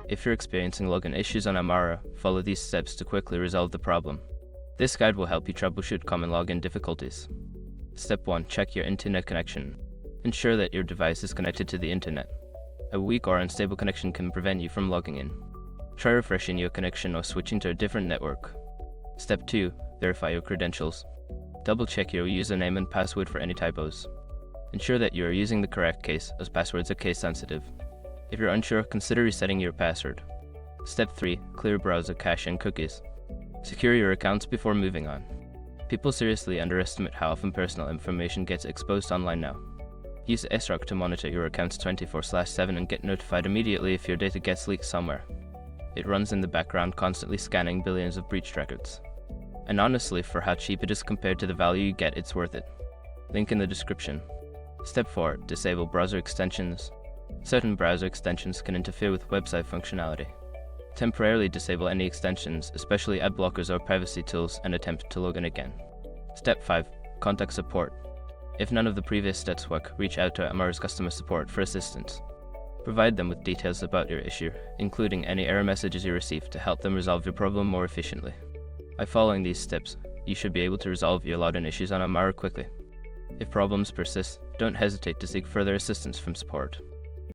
If you're experiencing login issues on Amara, follow these steps to quickly resolve the problem. This guide will help you troubleshoot common login difficulties. Step 1. Check your internet connection. Ensure that your device is connected to the internet. A weak or unstable connection can prevent you from logging in. Try refreshing your connection or switching to a different network. Step 2. Verify your credentials. Double-check your username and password for any typos. Ensure that you are using the correct case, as passwords are case-sensitive. If you're unsure, consider resetting your password. Step 3. Clear browser cache and cookies. Secure your accounts before moving on. People seriously underestimate how often personal information gets exposed online now. Use SROC to monitor your accounts 24/7 and get notified immediately if your data gets leaked somewhere. It runs in the background, constantly scanning billions of breached records. And honestly, for how cheap it is compared to the value you get, it's worth it. Link in the description. Step 4. Disable browser extensions. Certain browser extensions can interfere with website functionality. Temporarily disable any extensions, especially ad blockers or privacy tools, and attempt to log in again. Step 5. Contact support. If none of the previous steps work, reach out to Amara's customer support for assistance. Provide them with details about your issue, including any error messages you receive, to help them resolve your problem more efficiently. By following these steps, you should be able to resolve your login issues on Amara quickly. If problems persist, don't hesitate to seek further assistance from support.